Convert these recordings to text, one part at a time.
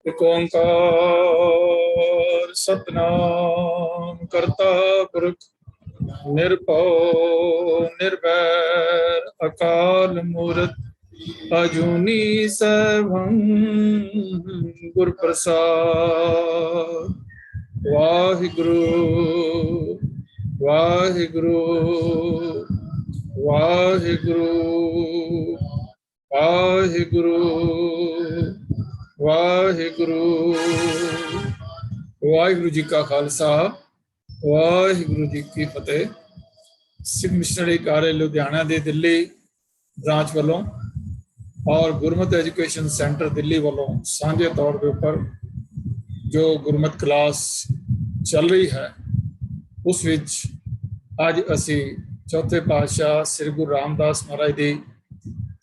एक ओंकार सतनाम करता पुरख निर्भव निर्वैर अकाल मूरत अजूनी सैभं गुर प्रसाद। वाहिगुरु वाहिगुरु वाहिगुरु वाहिगुरु वाहिगुरु। वाहिगुरु जी का खालसा वाहिगुरु जी की फतेह। सिख मिशनरी कार्य लुधियाना दे दिल्ली ब्रांच वालों और गुरमत एजुकेशन सेंटर दिल्ली वालों साझे तौर के ऊपर जो गुरमत क्लास चल रही है उस विच अज असी चौथे पातशाह श्री गुरु रामदास महाराज की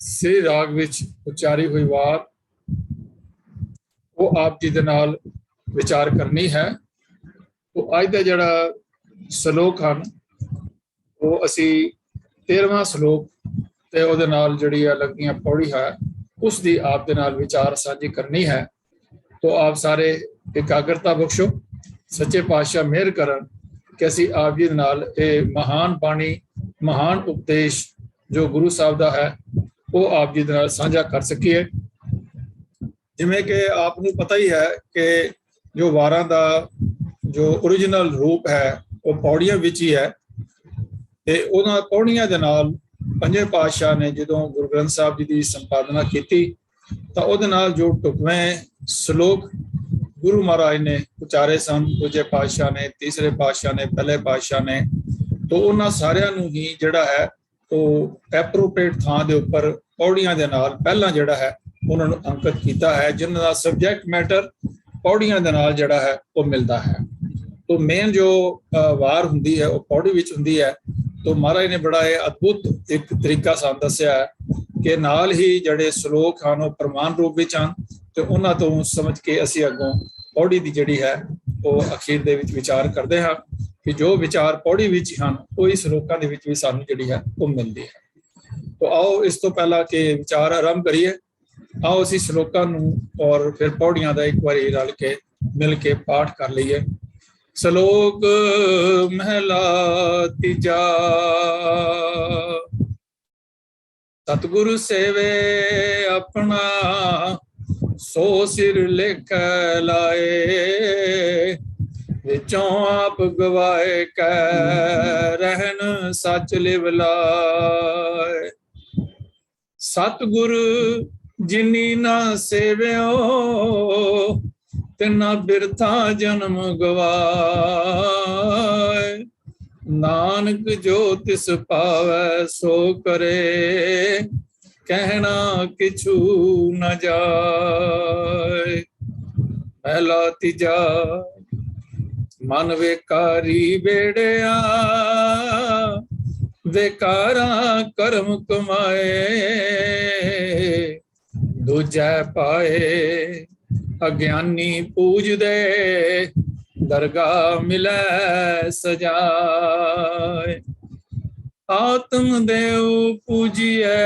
श्री राग विच उचारी हुई वार वो आप जी दे नाल विचार करनी है। तो अज का जड़ा सलोक हैं वो असी 13वां सलोक ते उहदे नाल जिहड़ी लगियां पौड़ी है उसकी आप दे नाल विचार साझी करनी है। तो आप सारे एकाग्रता बख्शो, सच्चे पातशाह मेहर करन कि असी आप जी दे नाल ये महान बाणी महान उपदेश जो गुरु साहब का है वो आप जी दे नाल साझा कर सकीए। जिमें कि आपको पता ही है कि जो वारां दा जो ओरिजिनल रूप है वो पौड़ियां विच ही है। ते उन्हां पौड़ियां दे नाल पंजे पातशाह ने जो गुरु ग्रंथ साहब जी की संपादना की तो उहदे नाल जो ढुकवें सलोक गुरु महाराज ने उचारे सन, दूजे पातशाह ने, तीसरे पातशाह ने, पहले पातशाह ने, तो उन्हां सारियां नूं ही जिहड़ा है तो एप्रोप्रिएट थां दे उपर पौड़ियां दे नाल पहला जिहड़ा है उन्होंने अंकित किया है, जिन्हों का सब्जैक्ट मैटर पौड़ियां दे नाल जिहड़ा है वो मिलता है। तो मेन जो वार हुंदी है वो पौड़ी विच हुंदी है। तो महाराज ने बड़ा अद्भुत एक तरीका सानूं दस्सिया है कि नाल ही जिहड़े सलोक हैं वो प्रमाण रूप विच हैं तो उन्हां तो समझ के असी अगों पौड़ी दी जिहड़ी है वो अखीर दे विच विचार करते हैं कि जो विचार पौड़ी विच हैं वही सलोकां दे विच भी सानूं जिहड़ी है वो मिलती है। तो आओ इस तो पहला के विचार आरंभ करिए। आओ असी सलोकां नूं और फिर पौड़ियां दा एक बारी रल के मिल के पाठ कर लईए। सलोक महला तीजा। सतगुरु सेवे अपना सो सिर लेख लाए, विचों आप गवाए कै रहन सच लिव लाए। सतगुरु जिनी ना सेव्यो तिना बिरथा जन्म गवाए। नानक जो तिस पावै सो करे कहना किछु न जाए। पहला तीजा। मन वेकारी बेड़िया बेकारा कर्म कमाए, दूजा पाए अज्ञानी पूज दे दरगाह मिले सजाए। आत्म देव पूजिए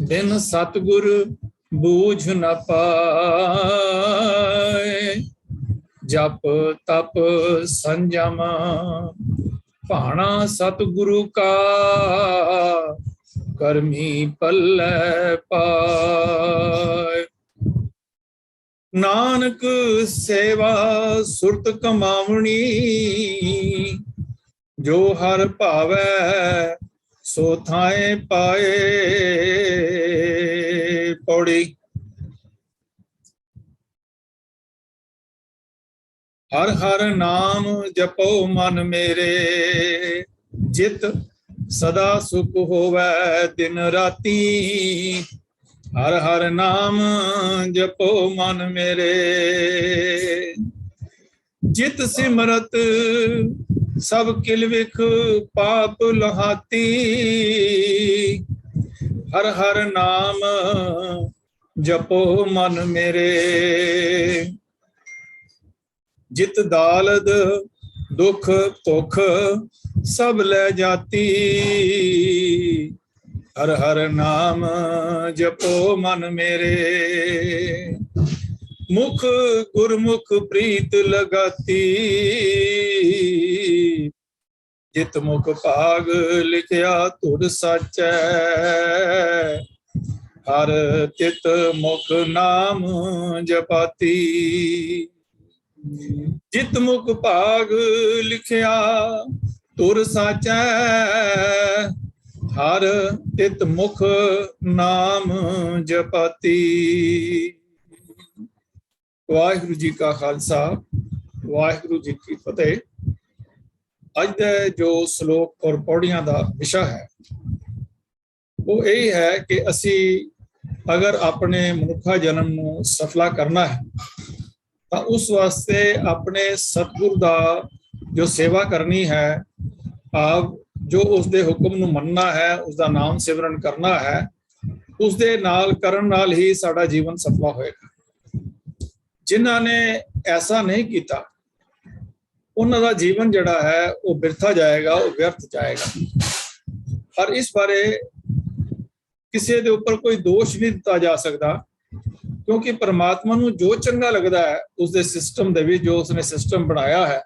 बिन सतगुर बूझ न पाए। जप तप संयम भाना सतगुरु का करमी पल्ले पाए। नानक सेवा सुरत कमावनी, जो हर भावै सो थाए पाए। पौड़ी। हर हर नाम जपो मन मेरे, जित सदा सुख होवै दिन राती। हर हर नाम जपो मन मेरे, जित सिमरत सब किल विख पाप लहाती। हर हर नाम जपो मन मेरे, जित दालद दुख भुख सब ले जाती। हर हर नाम जपो मन मेरे, मुख गुरमुख प्रीत लगाती, जित मुख भाग लिखिया तुर साचै, हर तित मुख नाम जपाती। जित मुख भाग लिखिया तुर साचै, हर तित मुख नाम जपाती। वाहिगुरु जी का खालसा, वाहिगुरु जी की फतेह। ਅੱਜ ਦਾ ਜੋ ਸ਼ਲੋਕ ਔਰ ਪੌੜੀਆਂ ਦਾ ਵਿਸ਼ਾ ਹੈ ਉਹ ਇਹ ਹੈ ਕਿ ਅਸੀਂ ਅਗਰ ਆਪਣੇ ਮਨੁੱਖਾ ਜਨਮ ਨੂੰ ਸਫਲਾ ਕਰਨਾ ਹੈ ਤਾਂ ਉਸ ਵਾਸਤੇ ਆਪਣੇ ਸਤਿਗੁਰ ਦਾ ਜੋ ਸੇਵਾ ਕਰਨੀ ਹੈ, ਆਪ ਜੋ ਉਸਦੇ ਹੁਕਮ ਨੂੰ ਮੰਨਣਾ ਹੈ, ਉਸਦਾ ਨਾਮ ਸਿਮਰਨ ਕਰਨਾ ਹੈ, ਉਸਦੇ ਨਾਲ ਕਰਨ ਨਾਲ ਹੀ ਸਾਡਾ ਜੀਵਨ ਸਫਲਾ ਹੋਏਗਾ। ਜਿਨ੍ਹਾਂ ਨੇ ਐਸਾ ਨਹੀਂ ਕੀਤਾ ਉਹਨਾਂ ਦਾ ਜੀਵਨ ਜਿਹੜਾ ਹੈ ਉਹ ਬਿਰਥਾ ਜਾਏਗਾ, ਉਹ ਵਿਅਰਥ ਜਾਏਗਾ। ਪਰ ਇਸ ਬਾਰੇ ਕਿਸੇ ਦੇ ਉੱਪਰ ਕੋਈ ਦੋਸ਼ ਨਹੀਂ ਦਿੱਤਾ ਜਾ ਸਕਦਾ, ਕਿਉਂਕਿ ਪਰਮਾਤਮਾ ਨੂੰ ਜੋ ਚੰਗਾ ਲੱਗਦਾ ਹੈ ਉਸਦੇ ਸਿਸਟਮ ਦੇ ਵਿੱਚ, ਜੋ ਉਸਨੇ ਸਿਸਟਮ ਬਣਾਇਆ ਹੈ,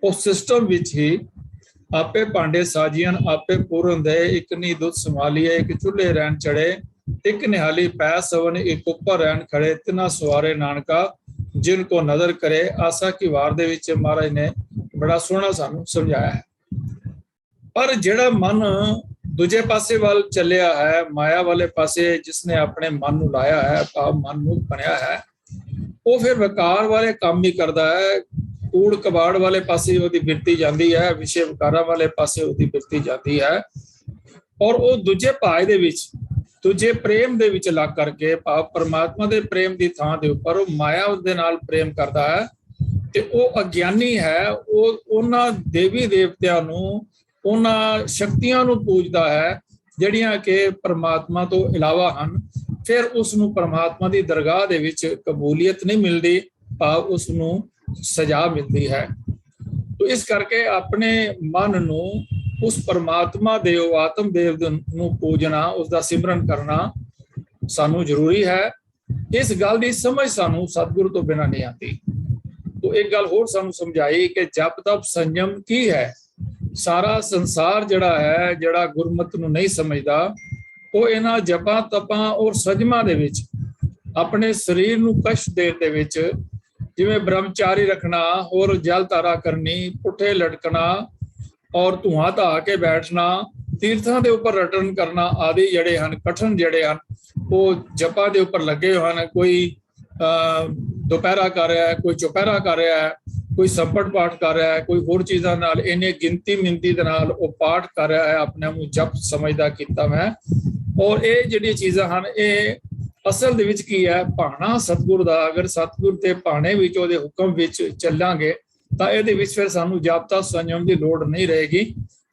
ਉਸ ਸਿਸਟਮ ਵਿੱਚ ਹੀ ਆਪੇ ਭਾਂਡੇ ਸਾਜੀਆਂ ਆਪੇ ਪੂਰਨ ਦੇ, ਇੱਕ ਨੀ ਦੁੱਧ ਸੰਭਾਲੀਏ, ਇੱਕ ਚੁੱਲ੍ਹੇ ਰਹਿਣ ਚੜੇ, ਇੱਕ ਨਿਹਾਲੀ ਪੈ ਸਵਨ, ਇੱਕ ਉੱਪਰ ਰਹਿਣ ਖੜੇ, ਤਿਨਾ ਸਵਾਰੇ ਨਾਨਕਾ ਜਿਨ ਕੋ ਨਜ਼ਰ ਕਰੇ। ਆਸਾ ਕੀ ਵਾਰ ਦੇ ਵਿੱਚ ਮਹਾਰਾਜ ਨੇ ਬੜਾ ਸੋਹਣਾ ਸਾਨੂੰ ਸਮਝਾਇਆ ਹੈ। ਪਰ ਜਿਹੜਾ ਮਨ ਦੂਜੇ ਪਾਸੇ ਵੱਲ ਚੱਲਿਆ ਹੈ, ਮਾਇਆ ਵਾਲੇ ਪਾਸੇ ਜਿਸਨੇ ਆਪਣੇ ਮਨ ਨੂੰ ਲਾਇਆ ਹੈ, ਭਾਵ ਮਨ ਨੂੰ ਬਣਿਆ ਹੈ, ਉਹ ਫਿਰ ਵਿਕਾਰ ਵਾਲੇ ਕੰਮ ਹੀ ਕਰਦਾ ਹੈ। ਕੂੜ ਕਬਾੜ ਵਾਲੇ ਪਾਸੇ ਉਹਦੀ ਬਿਰਤੀ ਜਾਂਦੀ ਹੈ, ਵਿਸ਼ੇ ਵਿਕਾਰਾਂ ਵਾਲੇ ਪਾਸੇ ਉਹਦੀ ਬਿਰਤੀ ਜਾਂਦੀ ਹੈ, ਔਰ ਉਹ ਦੂਜੇ ਭਾਏ ਦੇ ਵਿੱਚ, ਦੂਜੇ ਪ੍ਰੇਮ ਦੇ ਵਿੱਚ ਲੱਗ ਕਰਕੇ, ਭਾਵ ਪਰਮਾਤਮਾ ਦੇ ਪ੍ਰੇਮ ਦੀ ਥਾਂ ਦੇ ਉੱਪਰ ਉਹ ਮਾਇਆ ਦੇ ਨਾਲ ਪ੍ਰੇਮ ਕਰਦਾ ਹੈ, ਤੇ ਉਹ ਅਗਿਆਨੀ ਹੈ। ਉਹ ਉਹਨਾਂ ਦੇਵੀ ਦੇਵਤਿਆਂ ਨੂੰ, ਉਹਨਾਂ ਸ਼ਕਤੀਆਂ ਨੂੰ ਪੂਜਦਾ ਹੈ ਜਿਹੜੀਆਂ ਕਿ ਪਰਮਾਤਮਾ ਤੋਂ ਇਲਾਵਾ ਹਨ। ਫਿਰ ਉਸ ਨੂੰ ਪਰਮਾਤਮਾ ਦੀ ਦਰਗਾਹ ਦੇ ਵਿੱਚ ਕਬੂਲੀਅਤ ਨਹੀਂ ਮਿਲਦੀ, ਭਾਵ ਉਸ ਨੂੰ ਸਜ਼ਾ ਮਿਲਦੀ ਹੈ। ਤੋ ਇਸ ਕਰਕੇ ਆਪਣੇ ਮਨ ਨੂੰ ਉਸ ਪਰਮਾਤਮਾ ਦੇ, ਉਹ ਆਤਮ ਦੇਵ ਨੂੰ ਪੂਜਣਾ, ਉਸਦਾ ਸਿਮਰਨ ਕਰਨਾ ਸਾਨੂੰ ਜ਼ਰੂਰੀ ਹੈ। ਇਸ ਗੱਲ ਦੀ ਸਮਝ ਸਾਨੂੰ ਸਤਿਗੁਰੂ ਤੋਂ ਬਿਨਾਂ ਨਹੀਂ ਆਉਂਦੀ। ਤੋ ਇੱਕ ਗੱਲ ਹੋਰ ਸਾਨੂੰ ਸਮਝਾਈ ਕਿ ਜਪ ਤਪ ਸੰਜਮ ਕੀ ਹੈ। ਸਾਰਾ ਸੰਸਾਰ ਜਿਹੜਾ ਹੈ, ਜਿਹੜਾ ਗੁਰਮਤ ਨੂੰ ਨਹੀਂ ਸਮਝਦਾ, ਉਹ ਇਹਨਾਂ ਜਪਾਂ ਤਪਾਂ ਔਰ ਸੰਜਮਾਂ ਦੇ ਵਿੱਚ ਆਪਣੇ ਸਰੀਰ ਨੂੰ ਕਸ਼ਟ ਦੇਣ ਦੇ ਵਿੱਚ, ਜਿਵੇਂ ਬ੍ਰਹਮਚਾਰੀ ਰੱਖਣਾ, ਹੋਰ ਜਲ ਧਾਰਾ ਕਰਨੀ, ਪੁੱਠੇ ਲਟਕਣਾ ਔਰ ਧੂਆਂ ਧਾ ਕੇ ਬੈਠਣਾ, ਤੀਰਥਾਂ ਦੇ ਉੱਪਰ ਰਟਨ ਕਰਨਾ ਆਦਿ ਜਿਹੜੇ ਹਨ, ਕਠਨ ਜਿਹੜੇ ਹਨ, ਉਹ ਜਪਾਂ ਦੇ ਉੱਪਰ ਲੱਗੇ ਹੋਏ ਹਨ। ਕੋਈ ਦੁਪਹਿਰਾ ਕਰ ਰਿਹਾ ਹੈ, ਕੋਈ ਚੁਪਹਿਰਾ ਕਰ ਰਿਹਾ ਹੈ, ਕੋਈ ਸੰਪਟ ਪਾਠ ਕਰ ਰਿਹਾ ਹੈ, ਕੋਈ ਹੋਰ ਚੀਜ਼ਾਂ ਨਾਲ ਇਹਨੇ ਗਿਣਤੀ ਮਿੰਤੀ ਦੇ ਨਾਲ ਉਹ ਪਾਠ ਕਰ ਰਿਹਾ ਹੈ, ਆਪਣੇ ਆਪ ਨੂੰ ਜਪ ਸਮਝਦਾ ਕੀਤਾ ਮੈਂ। ਔਰ ਇਹ ਜਿਹੜੀਆਂ ਚੀਜ਼ਾਂ ਹਨ, ਇਹ ਅਸਲ ਦੇ ਵਿੱਚ ਕੀ ਹੈ, ਭਾਣਾ ਸਤਿਗੁਰ ਦਾ। ਅਗਰ ਸਤਿਗੁਰ ਦੇ ਭਾਣੇ ਵਿੱਚ, ਉਹਦੇ ਹੁਕਮ ਵਿੱਚ ਚੱਲਾਂਗੇ ਤਾਂ ਇਹਦੇ ਵਿੱਚ ਫਿਰ ਸਾਨੂੰ ਜਪਤਾ ਸੰਜਮ ਦੀ ਲੋੜ ਨਹੀਂ ਰਹੇਗੀ,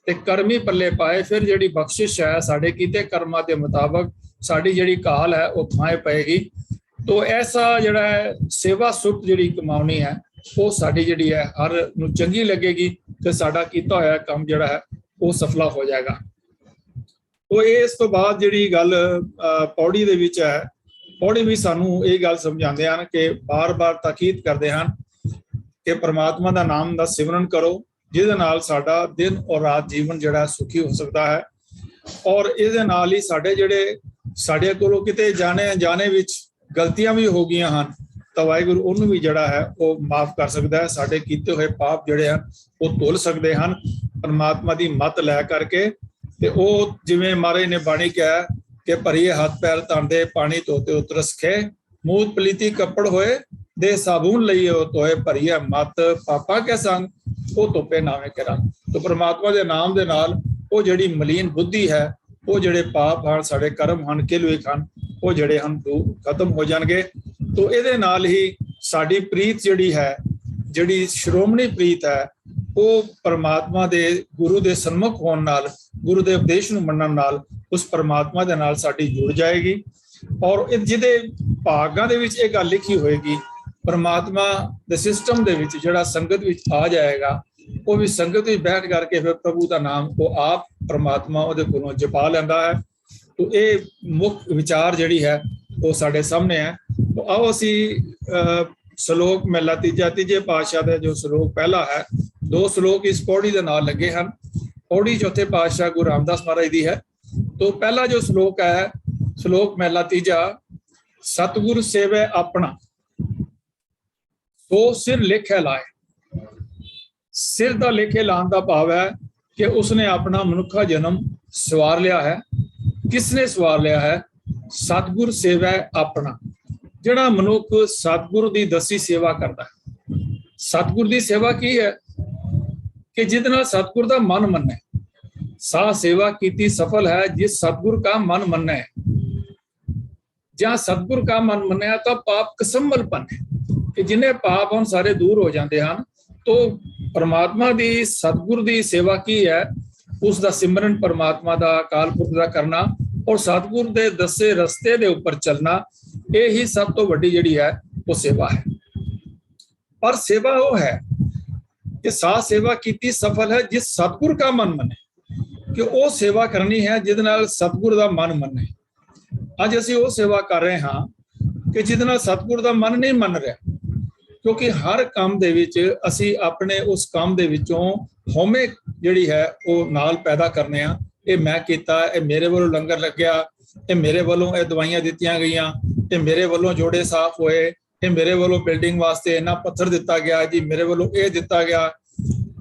ਤੇ ਕਰਮੀ ਪੱਲੇ ਪਾਏ। ਫਿਰ ਜਿਹੜੀ ਬਖਸ਼ਿਸ਼ ਹੈ ਸਾਡੇ ਕੀਤੇ ਕਰਮਾਂ ਦੇ ਮੁਤਾਬਕ, ਸਾਡੀ ਜਿਹੜੀ ਕਾਲ ਹੈ ਉਹ ਥਾਂ ਪਏਗੀ। ਤੋ ਐਸਾ ਜਿਹੜਾ ਹੈ ਸੇਵਾ ਸੁੱਖ ਜਿਹੜੀ ਕਮਾਉਣੀ ਹੈ, ਉਹ ਸਾਡੀ ਜਿਹੜੀ ਹੈ ਹਰ ਨੂੰ ਚੰਗੀ ਲੱਗੇਗੀ, ਤੇ ਸਾਡਾ ਕੀਤਾ ਹੋਇਆ ਕੰਮ ਜਿਹੜਾ ਹੈ ਉਹ ਸਫਲਾ ਹੋ ਜਾਏਗਾ। ਤੋ ਇਸ ਤੋਂ ਬਾਅਦ ਜਿਹੜੀ ਗੱਲ ਪੌੜੀ ਦੇ ਵਿੱਚ ਹੈ, ਪੌੜੀ ਵੀ ਸਾਨੂੰ ਇਹ ਗੱਲ ਸਮਝਾਉਂਦੇ ਹਨ ਕਿ ਬਾਰ-ਬਾਰ ਤਾਕੀਦ ਕਰਦੇ ਹਨ ਕਿ ਪਰਮਾਤਮਾ ਦਾ ਨਾਮ ਦਾ ਸਿਮਰਨ ਕਰੋ, ਜਿਹਦੇ ਨਾਲ ਸਾਡਾ ਦਿਨ ਔਰ ਰਾਤ ਜੀਵਨ ਜਿਹੜਾ ਸੁਖੀ ਹੋ ਸਕਦਾ ਹੈ। ਔਰ ਇਹਦੇ ਨਾਲ ਹੀ ਸਾਡੇ ਕੋਲੋਂ ਕਿਤੇ ਜਾਣੇ ਵਿੱਚ ਗਲਤੀਆਂ ਵੀ ਹੋ ਗਈਆਂ ਹਨ ਤਾਂ ਵਾਹਿਗੁਰੂ ਉਹਨੂੰ ਵੀ ਜਿਹੜਾ ਹੈ ਉਹ ਮਾਫ ਕਰ ਸਕਦਾ ਹੈ। ਸਾਡੇ ਕੀਤੇ ਹੋਏ ਪਾਪ ਜਿਹੜੇ ਹਨ ਉਹ ਧੁੱਲ ਸਕਦੇ ਹਨ ਪਰਮਾਤਮਾ ਦੀ ਮੱਤ ਲੈ ਕਰਕੇ। ਤੇ ਉਹ ਜਿਵੇਂ ਮਹਾਰਾਜ ਨੇ ਬਾਣੀ ਕਿਹਾ ਕਿ ਭਰੀਏ ਹੱਥ ਪੈਰ ਧੋਂਦੇ, ਪਾਣੀ ਧੋਤੇ ਉਤਰਸ खे, ਮੂਤ ਪਲੀਤੀ ਕੱਪੜ ਹੋਏ, ਦੇ ਸਾਬੂਨ ਲਈਏ ਉਹ ਧੋਏ, ਭਰੀਏ ਮੱਤ ਪਾਪਾ ਕੇ ਸੰਗ, ਉਹ ਧੋਪੇ ਨਾਵੇਂ ਕੇ ਰੰਗ। ਤੋ ਪਰਮਾਤਮਾ ਦੇ ਨਾਮ ਦੇ ਨਾਲ ਉਹ ਜਿਹੜੀ ਮਲੀਨ ਬੁੱਧੀ ਹੈ, ਉਹ ਜਿਹੜੇ ਪਾਪ ਹਨ, ਸਾਡੇ ਕਰਮ ਹਨ, ਕਿਲਵਿਕ ਹਨ, ਉਹ ਜਿਹੜੇ ਹਨ ਖਤਮ ਹੋ ਜਾਣਗੇ। ਤੋ ਇਹਦੇ ਨਾਲ ਹੀ ਸਾਡੀ ਪ੍ਰੀਤ ਜਿਹੜੀ ਹੈ, ਜਿਹੜੀ ਸ਼੍ਰੋਮਣੀ ਪ੍ਰੀਤ ਹੈ, ਉਹ ਪਰਮਾਤਮਾ ਦੇ ਗੁਰੂ ਦੇ ਸਨਮੁਖ ਹੋਣ ਨਾਲ, ਗੁਰੂ ਦੇ ਉਪਦੇਸ਼ ਨੂੰ ਮੰਨਣ ਨਾਲ ਉਸ ਪਰਮਾਤਮਾ ਦੇ ਨਾਲ ਸਾਡੀ ਜੁੜ ਜਾਏਗੀ। ਔਰ ਜਿਹਦੇ ਭਾਗਾਂ ਦੇ ਵਿੱਚ ਇਹ ਗੱਲ ਲਿਖੀ ਹੋਏਗੀ, ਪਰਮਾਤਮਾ ਦੇ ਸਿਸਟਮ ਦੇ ਵਿੱਚ ਜਿਹੜਾ ਸੰਗਤ ਵਿੱਚ ਆ ਜਾਏਗਾ, ਉਹ ਵੀ ਸੰਗਤ ਵਿੱਚ ਬੈਠ ਕਰਕੇ ਫਿਰ ਪ੍ਰਭੂ ਦਾ ਨਾਮ ਉਹ ਆਪ ਪਰਮਾਤਮਾ ਉਹਦੇ ਕੋਲੋਂ ਜਪਾ ਲੈਂਦਾ ਹੈ। तो ये मुख्य विचार जिहड़ी है वो साडे सामने है। तो आओ असी सलोक महला तीजा तीजे पातशाह का जो सलोक पहला है, 2 सलोक इस पौड़ी के नाल लगे हैं। पौड़ी चौथे पातशाह गुरु रामदास महाराज की है। तो पहला जो सलोक है, सलोक महला तीजा, सतगुर सेवै अपना सो सिर लेखे लाए। सिर का लेखे लाने का भाव है कि उसने अपना मनुखा जन्म सवार लिया है। किसने सवार लिया है? सतगुर सेवा अपना। जिहड़ा मनुख सतगुर की दसी सेवा करता है। सतगुर की सेवा की है कि जिद नाल सतगुर का मन मन्ने। सा सेवा कीती सफल है जिस सतगुर का मन मन्ने। जहां सतगुर का मन मन्या तो पाप कसम्मलपन है कि जिन्हें पाप हम सारे दूर हो जाते हैं। तो परमात्मा की सतगुर की सेवा की है? उसका सिमरन परमात्मा का अकाल पुरख का करना और सतगुर के दसे रस्ते के उपर चलना, ये ही सब तो वड्डी जिहड़ी है वो सेवा है। पर सेवा वो है कि सा सेवा कीती सफल है जिस सतगुर का मन मने, कि वो सेवा करनी है जिद नाल सतगुर का मन मने। अज असीं वो सेवा कर रहे हाँ कि जिद नाल सतगुर का मन नहीं मन रहा, क्योंकि हर काम दे विच असी अपने उस काम दे विचों हौमे जिहड़ी है वो नाल पैदा करने आ। ये मैं कीता, ये मेरे वालों लंगर लग्या, ये मेरे वालों ये दवाइयां दित्तियां गईयां, ये मेरे वालों जोड़े साफ होए, ये मेरे वालों बिल्डिंग वास्ते इन्ना पत्थर दिता गया जी, मेरे वालों ये दिता गया।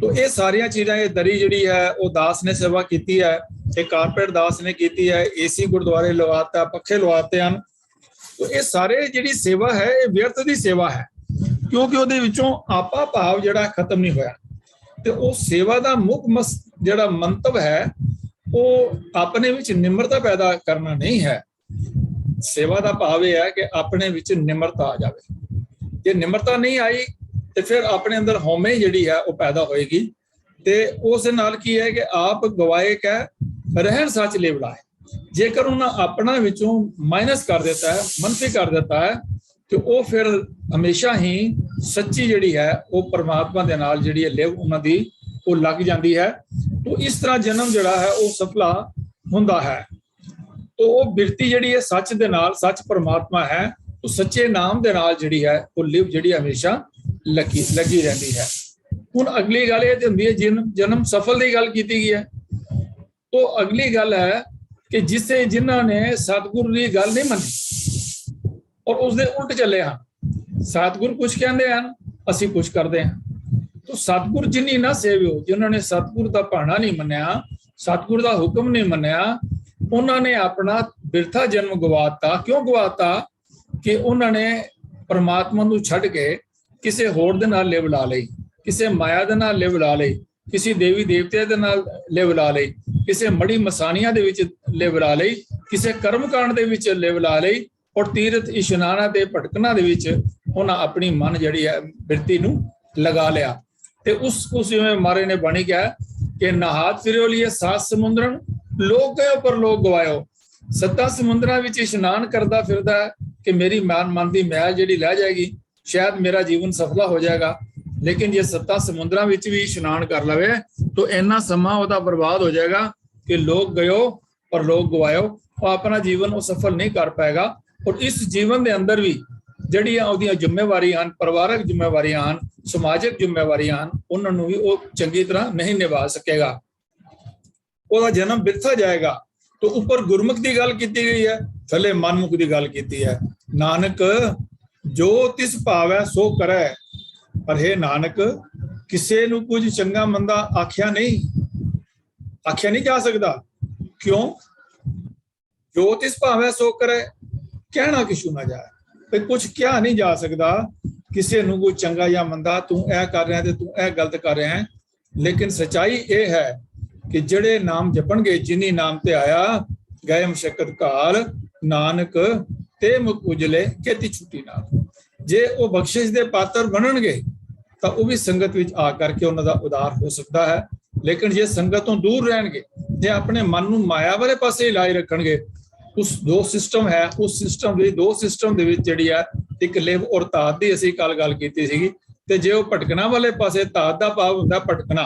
तो ये सारिया चीज़ां, ये दरी जिहड़ी है वो दास ने सेवा की है, ये कारपेट दास ने की है, AC गुरुद्वारे लवाता, पखे लवाते हैं। तो ये सारे जिहड़ी सेवा है ये व्यर्थ की सेवा है, क्योंकि ਉਹਦੇ ਵਿੱਚੋਂ आपा भाव ਜਿਹੜਾ खत्म नहीं होया। ਤੇ ਉਹ सेवा का मुख ਜਿਹੜਾ ਮੰਤਵ है वो अपने विच निम्रता पैदा करना नहीं है। सेवा का भाव यह है कि अपने विच निम्रता आ जाए। जे निम्रता नहीं आई तो फिर अपने अंदर हौमे जिहड़ी है वो पैदा होएगी। ते उस नाल की है कि आप गवाए कह रहन सच ले बुलाए। जेकर उन्हें अपना विचों माइनस कर देता है, मनफी कर देता है, तो वो फिर हमेशा ही सच्ची जिहड़ी है वो परमात्मा दे नाल जिहड़ी है लिव उन्हां दी वो लग जाती है। तो इस तरह जन्म जिहड़ा है वो सफला हुंदा है। तो वो बिरती जिहड़ी है सच दे नाल, सच परमात्मा है, तो सच्चे नाम दे नाल जिहड़ी है वो लिव जिहड़ी हमेशा लगी रहती है। हुण अगली गल ये हुंदी है जन्म सफल की गल कीती गई है। तो अगली गल है कि जिन्हां ने सतगुर की गल नहीं मनी और उसके उल्ट चले हैं। सतगुर कुछ कहते हैं, असी कुछ करते हैं। तो सतगुर जिन्नी ना सेवियो, जिन्होंने सतगुर का भाणा नहीं मन्या, सतगुर का हुक्म नहीं मन्या, उन्होंने अपना बिरथा जन्म गवाता। क्यों गवाता? कि उन्होंने परमात्मा नूं छड्ड के किसी होर दे नाल लिव ला लई, किसी माया दे नाल लिव ला लई, किसी देवी देवते दे नाल लिव ला लई, किसी मड़ी मसानियां दे विच लिव ला लई, किसी कर्मकांड दे विच लिव ला लई और तीरथ इशनाना ते भटकना दे विच उन्हां अपनी मन जिहड़ी है बिरती नूं लगा लिया। ते उस जिवें महाराज ने बाणी कहा कि नहात फिरो लिए 7 समुंदरन, लोग गयो पर लोग गवायो। 7 समुंदरां विच इशनान करदा फिरदा है कि मेरी मन दी मैल जिहड़ी लह जाएगी, शायद मेरा जीवन सफला हो जाएगा। लेकिन जे 7 समुंदरां विच भी इशनान कर लवे तो इन्ना समा उहदा बर्बाद हो जाएगा कि लोग गयो पर लोग गवायो, वो अपना जीवन वो सफल नहीं कर पाएगा। और इस जीवन के अंदर भी जिहड़ियां उहदियां जिम्मेवारियां हैं, परिवारक जिम्मेवारियां हैं, समाजिक जिम्मेवारियां हैं, उन्होंने भी वो चंगी तरह नहीं निभा सकेगा, ਉਹਦਾ जन्म बिरथा जाएगा। तो ऊपर गुरमुख की गल की गई है, थले मनमुख की गल की है। नानक जो तिस भावै सो करे, पर हे नानक किसे नूं कुछ चंगा मंदा आख्या नहीं जा सकता। क्यों? जो तिस भावै सो करे, कहना किशू ना जाए, भाई कुछ क्या नहीं जा सकता किसी नूं कोई चंगा या मंदा, तू ऐ कर रहा है तू ऐ गलत कर रहा है। लेकिन सच्चाई ये है कि जड़े नाम जपणगे, जिनी नाम ते आया गए मशक्कत काल, नानक ते मुख उजले खेती छुट्टी नाल। जे वो बख्शिश दे पात्र बनणगे तो वो भी संगत विच आ करके उन्हां दा उदार हो सकता है। लेकिन जे संगत तो दूर रहणगे, जे अपने मन नूं माया वाले पासे लाई रखणगे, उस 2 सिस्टम है, उस सिस्टम दे 2 सिस्टम दे विच जिहड़ी है एक लिव और धात दी असीं कल गल कीती सीगी। ते जे वो भटकना वाले पासे, धात दा भाव हुंदा भटकना,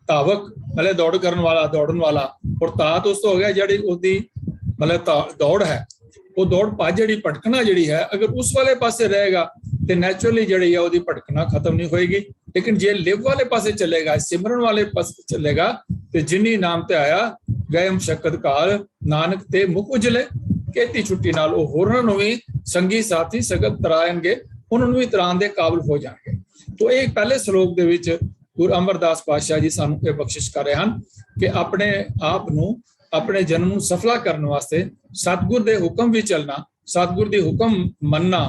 धावक मतलब दौड़ करन वाला, दौड़न वाला, और धात उस तो हो गया जिहड़ी उसदी मतलब दौड़ है, वो दौड़ भज जिहड़ी भटकना जिहड़ी है, अगर उस वाले पासे रहेगा तो नैचुरली जिहड़ी है उहदी भटकना खत्म नहीं होएगी। लेकिन जे लिव वाले पासे चलेगा, सिमरन वाले पासे चलेगा, तो जिनी नाम ते आया गए मुशक्कत काल, नानक ते मुख उजले, कहती छुट्टी नाल वो होरां नूं भी संगी साथी सगत तराएंगे, उन्होंने भी तरान दे काबिल हो जाएंगे। तो एक पहले श्लोक दे विच गुरु अमरदास पातशाह जी सानू ये बख्शिश कर रहे हैं कि अपने आप नूं अपने जन्म नूं सफला करने वास्ते सतगुर दे हुक्म भी चलना, सतगुर दी हुक्म मनना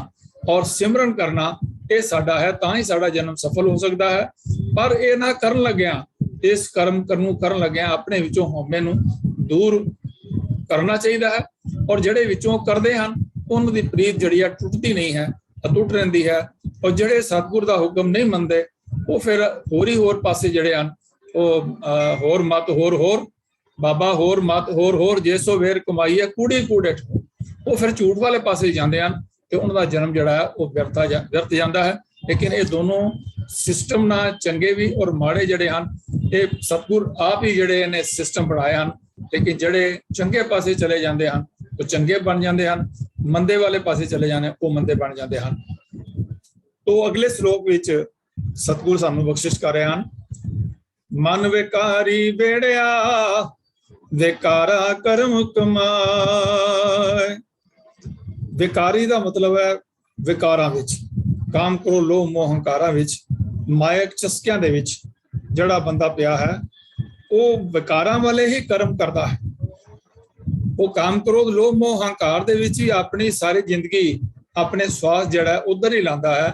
और सिमरन करना, ये साडा है, तां ही साडा जन्म सफल हो सकता है। पर ये ना करन लग्या, इस कर्म नूं करन लग्या अपने विचों हौमे नूं दूर करना चाहिए है, और जिहड़े विचों करदे हन उन्हां दी प्रीत जिहड़ी है टुटदी नहीं है, अटुट रहिंदी है। और जिहड़े सतगुर दा हुक्म नहीं मनदे वो फिर होर ही होर पासे जिहड़े हन वो होर मत होर बाबा होर मत होर जे सो वेर कमाई है कूड़ी कूड़े ठो, वो फिर झूठ वाले पासे जांदे हन ते उन्हां दा जन्म जिहड़ा है वो व्यर्थ जांदा है। लेकिन ये दोनों सिस्टम ना चंगे भी और माड़े जिहड़े हन ये सतगुर आप ही जिहड़े ने सिस्टम बनाए हन। लेकिन जिहड़े चंगे पासे चले जांदे हन वो चंगे बन जांदे हन, मंदे वाले पासे चले जाने वो मंदे बन जांदे हन। तो अगले श्लोक विच सतगुर सानू बख्शिश कर रहे हैं, मन विकारी बेड़िया विकारा कर्म कमाए। विकारी दा मतलब है विकारां विच, काम क्रोध लोभ मोह हंकारां विच, मायक चस्कियां दे विच जिहड़ा बंदा पिया है वो विकारां वाले ही कर्म करता है। वो काम क्रोध लोभ मोह हंकार दे विच ही अपनी सारी जिंदगी अपने स्वास जिहड़ा उधर ही लांदा है।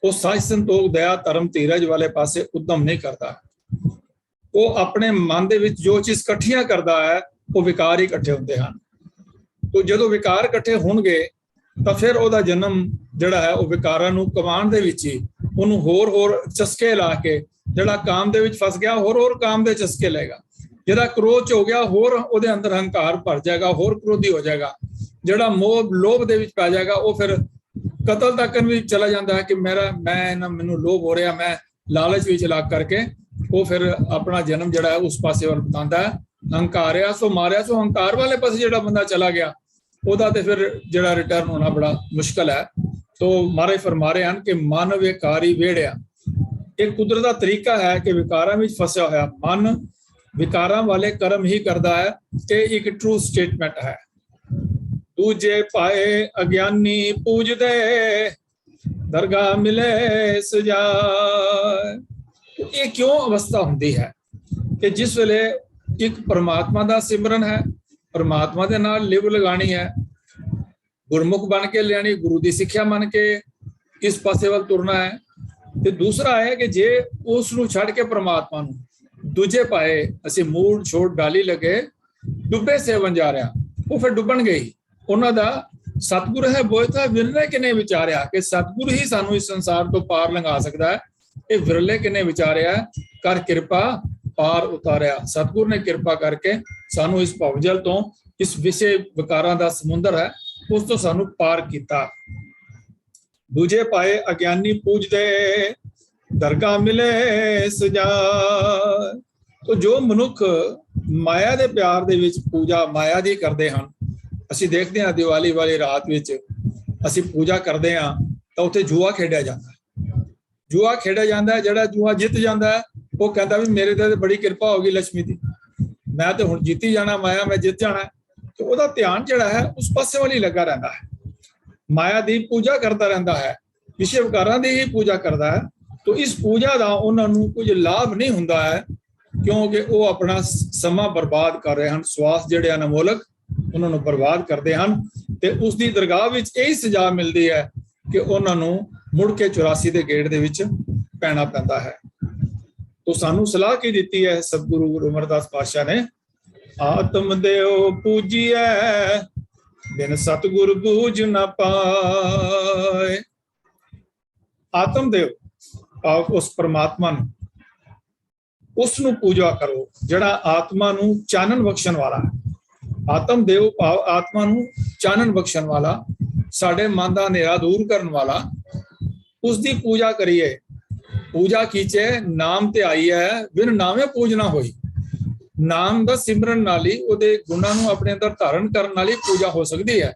वो सच संतोख दया धर्म धीरज वाले पासे उद्यम नहीं करता। वो अपने मन दे विच जो चीज इकट्ठियां करता है वो विकार ही इकट्ठे होंदे हन। तो जदों विकार इकट्ठे होणगे तो फिर ओहदा जन्म जिहड़ा है वो विकारां नूं कमाण दे विच ही उहनूं होर चस्के ला के, जिहड़ा काम दे विच फस गया होर काम दे चस्के लेगा, जिहड़ा क्रोध च हो गया होर ओहदे अंदर हंकार भर जाएगा, होर क्रोधी हो जाएगा, जिहड़ा मोह लोभ दे विच पै जाएगा वो फिर कतल तक भी चला जाता है कि मैनू लोभ हो रहा, मैं लालच भी चला करके वो फिर अपना जन्म जिहड़ा है उस पासे वाल बतांदा है। हंकारिया सो मारिया सो, हंकार वाले पासे जिहड़ा बंदा चला गया ओहदा ते फिर जिहड़ा रिटर्न होना बड़ा मुश्किल है। तो महाराज फरमा रहे हैं कि मन विकारी वेड़िया, एक कुदरत का तरीका है कि विकारां विच फसिया होया मन विकारां वाले कर्म ही करता है। ये एक ट्रू स्टेटमेंट है। दूजे पाए अज्ञानी पूजदे दरगाह मिले सजाए। तो ये क्यों अवस्था होंदी है कि जिस वेले एक परमात्मा दा सिमरन है, परमात्मा दे नाल लिव लगानी है, गुरमुख बन के लेनी, गुरु दी सिक्ख्या मन के इस पासे वाल तुरना है। ते दूसरा है कि जे उस नूं छड़ के परमात्मा नूं दूजे पाए असीं मूड़ छोड़ डाली लगे डुबे सेवन जा रहा, वो फिर डुबण गई। उन्हां दा सतगुर है बोयता विरले किने विचारिया कि सतगुर ही सानू इस संसार तो पार लंघा सकता है। ये विरले किने विचारिया कर कृपा पार उतारिया। सतगुर ने कृपा करके सानू इस भवजल तो, इस विषय विकारां दा समुंदर है उस तो सानू पार किया। दूजे पाए अज्ञानी पूजदे दरगाह मिले सजा। तो जो मनुख माया दे प्यार दे विच पूजा माया दी करदे हन, ਅਸੀਂ देखते हैं दिवाली वाली रात विच ਅਸੀਂ पूजा करते हैं तो उत्थे जुआ खेडिया जाता है। जुआ खेडिया जाता है, जिहड़ा जुआ जित जाता है वो कहता भी मेरे ते बड़ी कृपा होगी लक्ष्मी दी, मैं तो हुण जीती जाना, माया मैं जित जाना। तो उसका ध्यान जिहड़ा है उस पासे वाली लगा रहता है, माया दी पूजा करता रहता है, विषय विकारां दी ही पूजा करता है। तो इस पूजा का उन्होंने कुछ लाभ नहीं हुंदा है, क्योंकि वो अपना समा बर्बाद कर रहे हैं, स्वास जिहड़े अनमोलक उन्होंने बर्बाद करते हैं। तो उसकी दरगाह विच यही सजा मिलती है कि उन्होंने मुड़ के 84 के गेट दे विच पैना पैंदा है। तो सानू सलाह की दी है सतगुरु गुरु अमरदास पातशाह ने, आत्म देव पूजिए बिन सतगुरु बूझ न पाए। आत्म देव उस परमात्मा उसनू पूजा करो जिहड़ा आत्मा नू चानन बख्शण वाला है। आत्म देव भाव आत्मा नू चानन बख्शण वाला, साडे मन दा हनेरा दूर करन वाला, उसकी पूजा करिए। पूजा कीचे नाम ते आई है बिन नामे पूजना होई। ਨਾਮ ਦਾ ਸਿਮਰਨ ਨਾਲ ਹੀ, ਉਹਦੇ ਗੁਣਾਂ ਨੂੰ ਆਪਣੇ ਅੰਦਰ ਧਾਰਨ ਕਰਨ ਨਾਲ ਹੀ ਪੂਜਾ ਹੋ ਸਕਦੀ ਹੈ।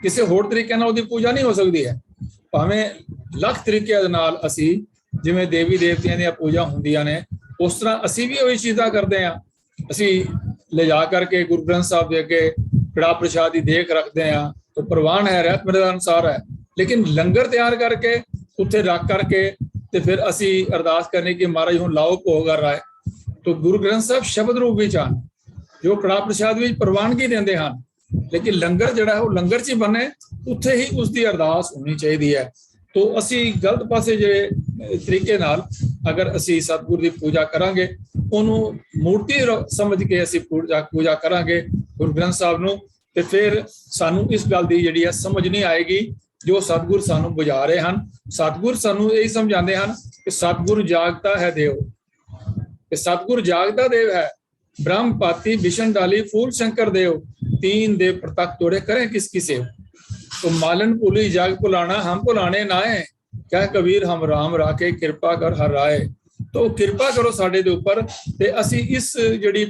ਕਿਸੇ ਹੋਰ ਤਰੀਕੇ ਨਾਲ ਉਹਦੀ ਪੂਜਾ ਨਹੀਂ ਹੋ ਸਕਦੀ ਹੈ। ਭਾਵੇਂ ਲੱਖ ਤਰੀਕਿਆਂ ਦੇ ਨਾਲ ਅਸੀਂ, ਜਿਵੇਂ ਦੇਵੀ ਦੇਵਤਿਆਂ ਦੀਆਂ ਪੂਜਾ ਹੁੰਦੀਆਂ ਨੇ, ਉਸ ਤਰ੍ਹਾਂ ਅਸੀਂ ਵੀ ਉਹੀ ਚੀਜ਼ਾਂ ਕਰਦੇ ਹਾਂ। ਅਸੀਂ ਲਿਜਾ ਕਰਕੇ ਗੁਰੂ ਗ੍ਰੰਥ ਸਾਹਿਬ ਦੇ ਅੱਗੇ ਕੜਾਹ ਪ੍ਰਸ਼ਾਦ ਦੀ ਦੇਖ ਰੱਖਦੇ ਹਾਂ, तो प्रवान है, रहत मेरे अनुसार है। लेकिन लंगर तैयार करके उत्थे रख करके ते फिर असी अरदास करने की महाराज हुण लाओ भोग कर रहा है। तो गुरु ग्रंथ साहब शब्द रूप विच आन, जो कड़ाह प्रसाद विच प्रवानगी देंदे हन, लेकिन लंगर जिहड़ा है वो लंगर च ही बने, उत्थे ही उसकी अरदास होनी चाहिए है। तो असी गलत पासे जे तरीके नाल अगर असी सतगुरु की पूजा करांगे, उन्होंने मूर्ति समझ के असी पूजा करांगे गुरु ग्रंथ साहब नूं, ते फिर सानू इस गल दी जिहड़ी है समझ नहीं आएगी जो सतगुर सानू बुझा रहे हैं। सतगुर सानू यही समझाते हैं कि सतगुर जागता है देव, कि सतगुर जागता देव है। ब्रह्म पाती विशन डाली फूल शंकर देव, तीन देव प्रतक तोड़े करें किसकी सेव। तो मालन भूली जग भुलाना, हम भुलाने नाए, कह कबीर हम राम राखे कृपा कर हर राय। तो कृपा करो साडे दे उपर, ते असी इस जिहड़ी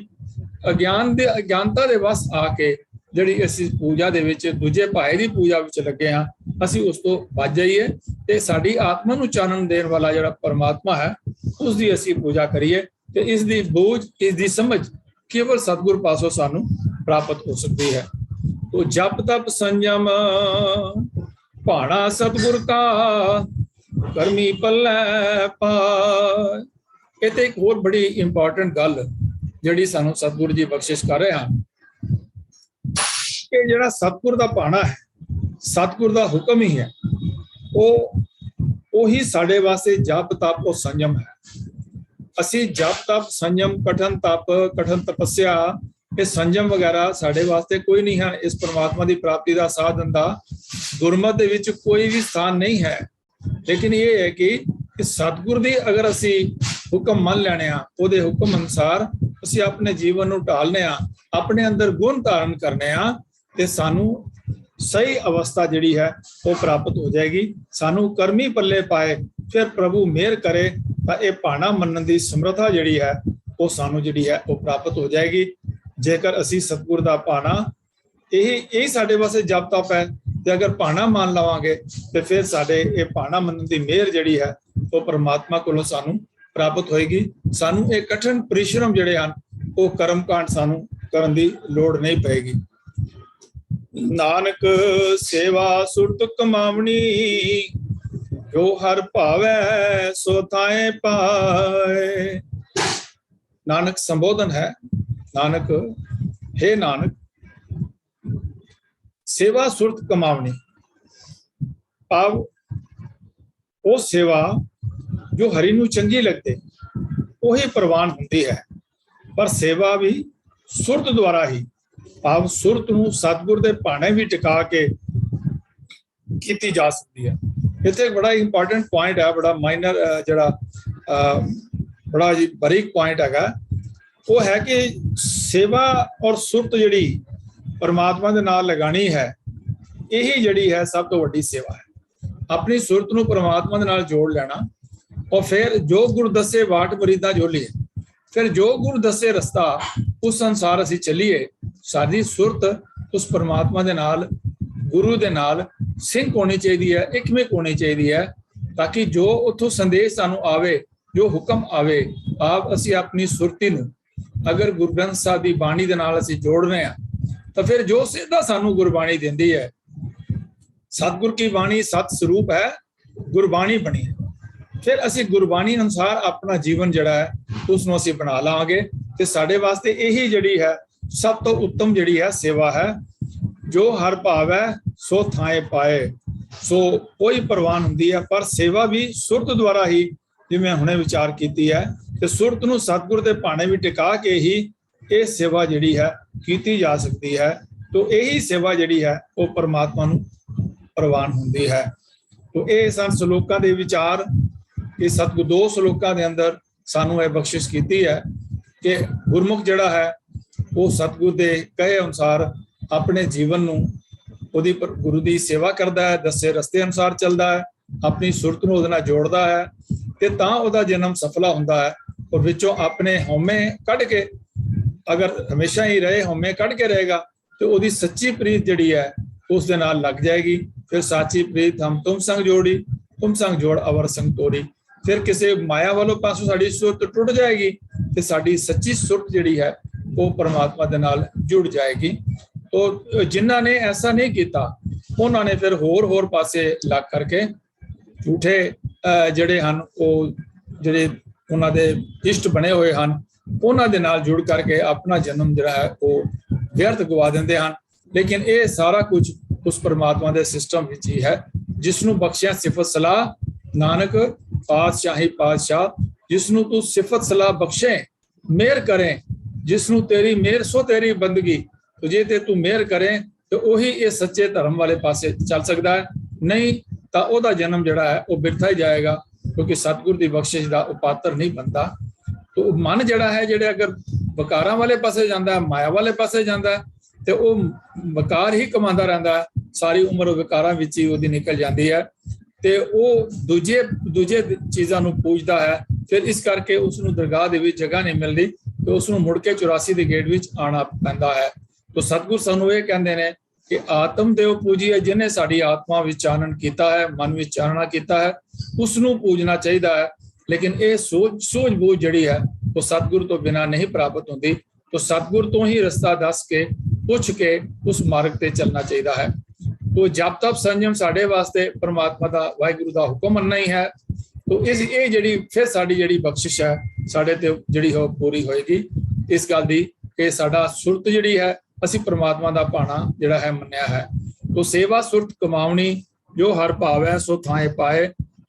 अज्ञानता दे वस आके ਜਿਹੜੀ ਅਸੀਂ ਪੂਜਾ ਦੇ ਵਿੱਚ ਦੂਜੇ ਭਾਏ ਦੀ ਪੂਜਾ ਵਿੱਚ ਲੱਗੇ ਹਾਂ, ਅਸੀਂ ਉਸ ਤੋਂ ਬਚ ਜਾਈਏ ਤੇ ਸਾਡੀ ਆਤਮਾ ਨੂੰ ਚਾਨਣ ਦੇਣ ਵਾਲਾ ਜਿਹੜਾ ਪਰਮਾਤਮਾ ਹੈ ਉਸ ਦੀ ਅਸੀਂ ਪੂਜਾ ਕਰੀਏ। ਤੇ ਇਸ ਦੀ ਬੂਝ, ਇਸ ਦੀ ਸਮਝ ਕੇਵਲ ਸਤਿਗੁਰ ਪਾਸੋਂ ਸਾਨੂੰ ਪ੍ਰਾਪਤ ਹੋ ਸਕਦੀ ਹੈ। तो जप तप संयम भाणा सतगुर का, करमी पल्ले पाए। इत्थे एक होर बड़ी इंपॉर्टेंट गल जिहड़ी सानू सतगुरु जी बख्शिश कर रहे हैं कि जिहड़ा सतगुर दा भाणा है, सतगुर दा हुक्म ही है, ओही साडे वास्ते जप तप और संयम है। असी जप तप संयम कठन तप कठन तपस्या ये संयम वगैरह साडे वास्ते कोई नहीं है। इस परमात्मा की प्राप्ति का साधन का गुरमत दे विच कोई भी स्थान नहीं है। लेकिन ये है कि सतगुर दी अगर असी हुक्म मन लैने आ, उहदे हुक्म अनुसार असी अपने जीवन नूं ढालने आ, अपने अंदर गुण धारण करने आ, ते सानू सही अवस्था जिहड़ी है वो प्राप्त हो जाएगी। सानू करमी पल्ले पाए, फिर प्रभु मेहर करे तां ये भाणा मनण दी समर्था जिहड़ी है वो सानू जिहड़ी है वो प्राप्त हो जाएगी। जेकर असी सतगुर दा भाणा यही साडे वास्ते जप तप है, ते अगर भाणा मान लवांगे ते फिर साडे ये भाणा मनण दी मेहर जिहड़ी है वो परमात्मा कोलों सानू प्राप्त होएगी। सानू ये कठिन परिश्रम जिहड़े हन वो कर्म कांड सानू करन दी लोड़ नहीं पएगी। नानक सेवा सुरत कमावनी, जो हर भावै सो थाए पाए। नानक संबोधन है, नानक हे नानक सेवा सुरत कमावनी, भाव वो सेवा जो हरि नूं चंगी लगदे वही प्रवान हुंदी है। पर सेवा भी सुरत द्वारा ही, भाव सुरत नूं सतगुर दे भाणे भी टिका के कीती जा सकती है। इत्थे एक बड़ा इंपॉर्टेंट पॉइंट है, बड़ा माइनर जिहड़ा बड़ा बारीक पॉइंट है, वो है कि सेवा और सुरत जिहड़ी परमात्मा दे नाल लगानी है, यही जिहड़ी है सब तो वड्डी सेवा है। अपनी सुरत नूं परमात्मा दे नाल जोड़ लेना, और फिर जो गुरु दसे वाट मरीदा जोलीए, फिर जो गुरु दसे रस्ता उस अनुसार असीं चलीए। साडी सुरत उस परमात्मा दे नाल, गुरु दे नाल सिंक होनी चाहिए है, इकमिक होनी चाहिए है, ताकि जो उत्थों संदेश सानू आवे, जो हुक्म आवे, आप असी अपनी सुरती नूं अगर गुरु ग्रंथ साहब की बाणी दे नाल असी जोड़ रहे हैं, तो फिर जो सीधा सानू गुरबाणी देंदी है, सतगुर की बाणी सत स्वरूप है, गुरबाणी बनी है। फिर असी गुरबाणी अनुसार अपना जीवन जिहड़ा है उसनूं असी बना लांगे, ते साडे वास्ते यही जिहड़ी है सब तो उत्तम जिहड़ी है सेवा है। जो हर भावै सो थाए पाए, सो कोई परवान हुंदी है। पर सेवा भी सुरत द्वारा ही, जिवें हुणे विचार कीती है, ते सुरत नूं सतगुर दे भाणे भी टिका के ही ये सेवा जिहड़ी है कीती जा सकती है। तो यही सेवा जिहड़ी है वो परमात्मा नूं प्रवान हुंदी है। तो ये सन सलोकां दे विचार कि सतगुर दो सलोकां दे अंदर सानू ये बख्शिश कीती है कि गुरमुख जिहड़ा है वो सतगुर दे कहे अनुसार अपने जीवन नूं उहदी गुरु दी सेवा करदा है, दसे रस्ते अनुसार चलदा है, अपनी सुरत नूं उहदे नाल जोड़दा है, ते तां उहदा जन्म सफला हुंदा है। और विचों अपने हौमे कढ के अगर हमेशा ही रहे हमें कढ़ के रहेगा तो वो सच्ची प्रीत जिहड़ी है उस दे नाल लग जाएगी। फिर साची प्रीत हम तुम संग जोड़ी, तुम संग जोड़ अवर संग तोड़ी। फिर किसी माया वालों पासों साड़ी सुरत टुट जाएगी तो साड़ी सच्ची सुरत जिहड़ी है वो परमात्मा दे नाल जुड़ जाएगी। तो जिन्हां ने ऐसा नहीं किया उन्होंने फिर होर पासे लग करके झूठे जिहड़े हन वो जिहड़े उन्हां दे इष्ट बने हुए हन उन्हां दे नाल जुड़ करके अपना जन्म जिहड़ा है वो व्यर्थ गवा दिंदे हन। लेकिन ये सारा कुछ उस परमात्मा के सिस्टम विच ही है जिसनों बख्शिया सिफत सलाह नानक पातशाही पातशाह, जिसनों तू सिफत सलाह बख्शे मेहर करें, जिसनों तेरी मेहर सो तेरी बंदगी, तो जे ते तू मेहर करें तो वही ये सच्चे धर्म वाले पासे चल सकता है, नहीं तो ओदा जन्म जिहड़ा है वो बिरथा ही जाएगा क्योंकि सतगुर की बख्शिश का पात्र नहीं बनता। तो मन जिहड़ा है जिहड़े अगर वकारां वाले पासे जांदा है माया वाले पासे जांदा है तो वो वकार ही कमांदा रहंदा है, सारी उम्र वकारां विच ही उहदी निकल जाती है ते वो दूजे चीज़ां नूं पूजदा है। फिर इस करके उसनूं दरगाह दे विच जगह नहीं मिलती तो उसनूं मुड़ के 84 दे गेट विच आना पैंदा है। तो सतगुर सानूं ये कहंदे ने कि आत्म देव पूजिए जिन्हें साडी आत्मा विच चानण कीता है, मन विच चानना कीता है, उसनूं पूजना चाहिदा है। लेकिन ये सूझ-बूझ जिहड़ी है वो सतगुर तो बिना नहीं प्राप्त होंदी। तो सतगुर तो ही रस्ता दस के पुछ के उस मार्ग ते चलना चाहिदा है। तो जप तप संयम साडे वास्ते परमात्मा दा वाहिगुरू दा हुक्म मनना ही है। तो इस ये जिहड़ी फिर साडी जिहड़ी बख्शिश है साडे ते जिहड़ी हो पूरी होएगी इस गल दी कि साडा सुरत जिहड़ी है असीं परमात्मा दा भाणा जिहड़ा है मन्निया है। तो सेवा सुरत कमावनी जो हर भाव है सो थाए पाए।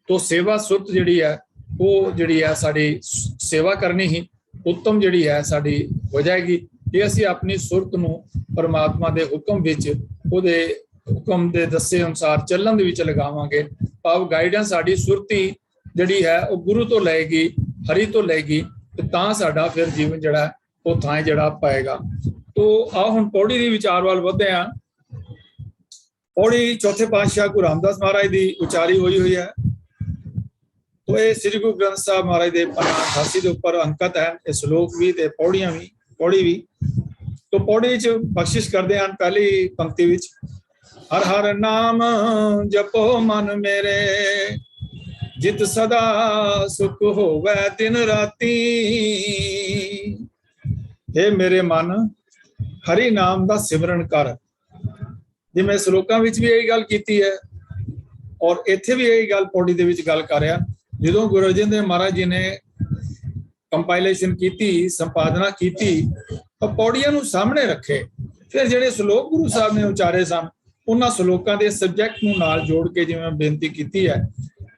तो सेवा सुरत जिहड़ी है वो जिहड़ी है साडी सेवा करनी ही उत्तम जिहड़ी है साडी हो जाएगी जे असीं अपनी सुरत नूं परमात्मा दे हुक्म विच उहदे हुक्म दे दसे अनुसार चलन दे विच लगावांगे। भाव गाइडेंस साडी सुरती जिहड़ी है वो गुरु तो लएगी हरि तो लएगी ते तां साडा फिर जीवन जिहड़ा वो थां जिहड़ा पाएगा। तो आ हुण पौड़ी दी विचार वाल वधदे हां। पौड़ी चौथे पातशाह गुरु रामदास महाराज दी उचारी हुई है। तो ये श्री गुरु ग्रंथ साहब महाराज दे पन्ना 88 के उपर अंकित है ये श्लोक भी ते पौड़ियां भी पौड़ी भी। तो पौड़ी च बख्शिश करते हैं पहली पंक्ति विच हर हर नाम जपो मन मेरे जित सदा सुख होवे दिन राती। हे मेरे मन हरि नाम दा सिमरन कर। जिवें श्लोकां विच भी यही गल कीती है और इत्थे भी यही गल पौड़ी दे विच गल कर रहा। जो गुरु अर्जन देव महाराज जी ने कंपाइलेशन की संपादना की तो पौड़ियां नूं सामने रखे। फिर जिहड़े श्लोक गुरु साहब ने उचारे सन उन्हां श्लोकां दे सब्जैक्ट नूं नाल जोड़ के जिवें बेनती की है।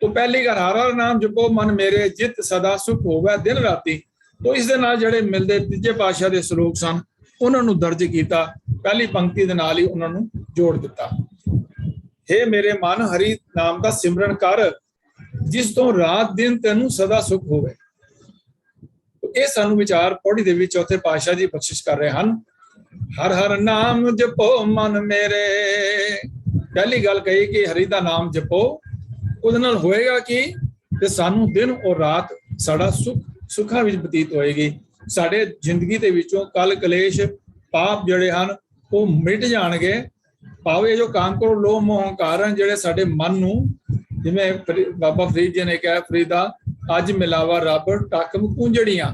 तो पहली गल हर हर नाम जपो मन मेरे जित सदा सुख होवे दिन राती। तो इस दे नाल जिहड़े मिलदे तीजे पातशाह दे श्लोक सन उन्हां नूं दर्ज कीता, पहली पंक्ति दे नाल ही उन्हां नूं जोड़ दिता। हे मेरे मन हरि नाम दा सिमरन कर जिस तो रात दिन तेनू सदा सुख होवे। तो ये सानू विचार पौड़ी दे विच चौथे पातशाह जी बख्शिश कर रहे हैं। हर हर नाम जपो मन मेरे। पहली गल कही कि हरि दा नाम जपो उहदे नाल होएगा कि ते सानू दिन और रात साडा सुखां विच बतीत होएगी। साडे जिंदगी दे विचों कल कलेश पाप जिहड़े हन वो मिट जाणगे। भावे जो काम करो लोभ मोह हंकार हैं जिहड़े साडे मन नूं जिवें बाबा फरीद जी ने कहा फरीदा अज मिलावा रब टाकम कुंजड़ियां